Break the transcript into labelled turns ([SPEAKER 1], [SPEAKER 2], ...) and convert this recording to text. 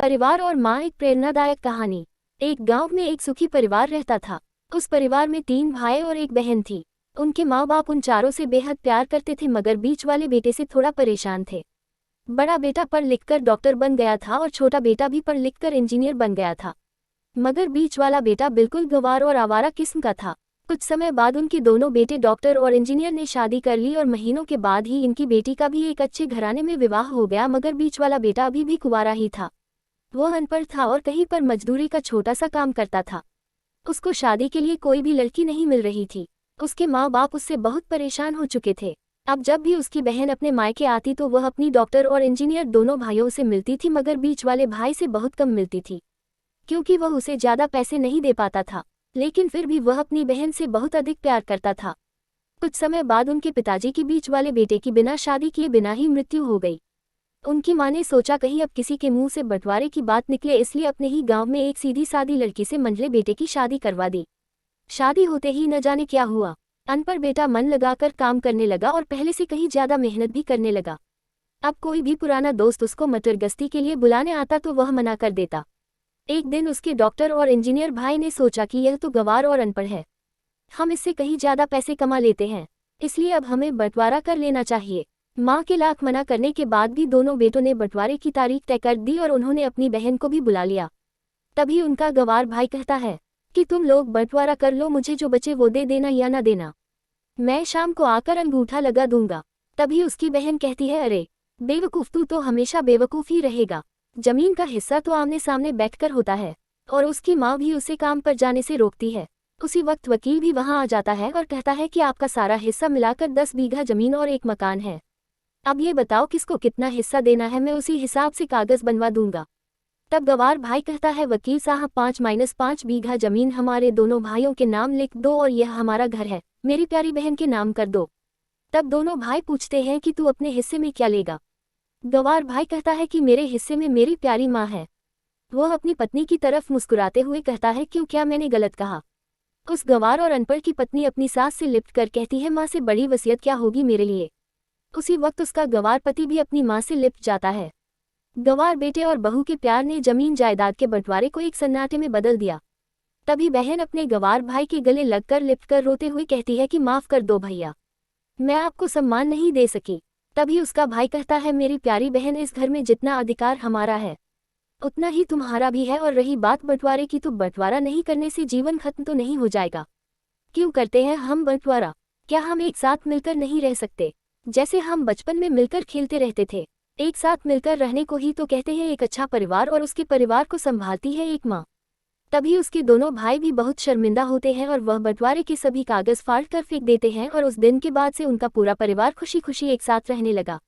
[SPEAKER 1] परिवार और माँ, एक प्रेरणादायक कहानी। एक गांव में एक सुखी परिवार रहता था। उस परिवार में 3 भाई और एक बहन थी। उनके माँ बाप उन चारों से बेहद प्यार करते थे, मगर बीच वाले बेटे से थोड़ा परेशान थे। बड़ा बेटा पढ़ लिखकर डॉक्टर बन गया था और छोटा बेटा भी पढ़ लिखकर इंजीनियर बन गया था, मगर बीच वाला बेटा बिल्कुल गंवार और आवारा किस्म का था। कुछ समय बाद उनके दोनों बेटे डॉक्टर और इंजीनियर ने शादी कर ली और महीनों के बाद ही इनकी बेटी का भी एक अच्छे घराने में विवाह हो गया, मगर बीच वाला बेटा अभी भी कुंवारा ही था। वह अनपढ़ था और कहीं पर मजदूरी का छोटा सा काम करता था। उसको शादी के लिए कोई भी लड़की नहीं मिल रही थी। उसके माँ बाप उससे बहुत परेशान हो चुके थे। अब जब भी उसकी बहन अपने मायके आती तो वह अपनी डॉक्टर और इंजीनियर दोनों भाइयों से मिलती थी, मगर बीच वाले भाई से बहुत कम मिलती थी, क्योंकि वह उसे ज़्यादा पैसे नहीं दे पाता था। लेकिन फिर भी वह अपनी बहन से बहुत अधिक प्यार करता था। कुछ समय बाद उनके पिताजी की बीच वाले बेटे की बिना शादी किए बिना ही मृत्यु हो गई। उनकी माँ ने सोचा कहीं अब किसी के मुंह से बंटवारे की बात निकले, इसलिए अपने ही गांव में एक सीधी सादी लड़की से मंझले बेटे की शादी करवा दी। शादी होते ही न जाने क्या हुआ, अनपढ़ बेटा मन लगाकर काम करने लगा और पहले से कहीं ज्यादा मेहनत भी करने लगा। अब कोई भी पुराना दोस्त उसको मटर गश्ती के लिए बुलाने आता तो वह मना कर देता। एक दिन उसके डॉक्टर और इंजीनियर भाई ने सोचा कि यह तो गंवार और अनपढ़ है, हम इससे कहीं ज्यादा पैसे कमा लेते हैं, इसलिए अब हमें बंटवारा कर लेना चाहिए। माँ के लाख मना करने के बाद भी दोनों बेटों ने बंटवारे की तारीख तय कर दी और उन्होंने अपनी बहन को भी बुला लिया। तभी उनका गंवार भाई कहता है कि तुम लोग बंटवारा कर लो, मुझे जो बचे वो दे देना या ना देना, मैं शाम को आकर अंगूठा लगा दूंगा। तभी उसकी बहन कहती है, अरे बेवकूफ़, तू तो हमेशा बेवकूफ़ ही रहेगा, जमीन का हिस्सा तो आमने सामने बैठकर होता है। और उसकी माँ भी उसे काम पर जाने से रोकती है। उसी वक्त वकील भी वहां आ जाता है और कहता है कि आपका सारा हिस्सा मिलाकर 10 बीघा जमीन और एक मकान है। अब ये बताओ किसको कितना हिस्सा देना है, मैं उसी हिसाब से कागज बनवा दूंगा। तब गंवार भाई कहता है, वकील साहब 5-5 बीघा जमीन हमारे दोनों भाइयों के नाम लिख दो और यह हमारा घर है, मेरी प्यारी बहन के नाम कर दो। तब दोनों भाई पूछते हैं कि तू अपने हिस्से में क्या लेगा। गंवार भाई कहता है कि मेरे हिस्से में मेरी प्यारी माँ है। वह अपनी पत्नी की तरफ मुस्कुराते हुए कहता है, क्यों, क्या मैंने गलत कहा। उस गंवार और अनपढ़ की पत्नी अपनी सास से लिपट कर कहती है, माँ से बड़ी वसीयत क्या होगी मेरे लिए। उसी वक्त उसका गंवार पति भी अपनी माँ से लिपट जाता है। गंवार बेटे और बहू के प्यार ने जमीन जायदाद के बंटवारे को एक सन्नाटे में बदल दिया। तभी बहन अपने गंवार भाई के गले लगकर लिपटकर रोते हुए कहती है कि माफ़ कर दो भैया, मैं आपको सम्मान नहीं दे सकी। तभी उसका भाई कहता है, मेरी प्यारी बहन, इस घर में जितना अधिकार हमारा है उतना ही तुम्हारा भी है, और रही बात बंटवारे की, तो बंटवारा नहीं करने से जीवन खत्म तो नहीं हो जाएगा। क्यों करते हैं हम बंटवारा? क्या हम एक साथ मिलकर नहीं रह सकते, जैसे हम बचपन में मिलकर खेलते रहते थे? एक साथ मिलकर रहने को ही तो कहते हैं एक अच्छा परिवार, और उसके परिवार को संभालती है एक माँ। तभी उसके दोनों भाई भी बहुत शर्मिंदा होते हैं और वह बंटवारे के सभी कागज फाड़ कर फेंक देते हैं, और उस दिन के बाद से उनका पूरा परिवार खुशी खुशी एक साथ रहने लगा।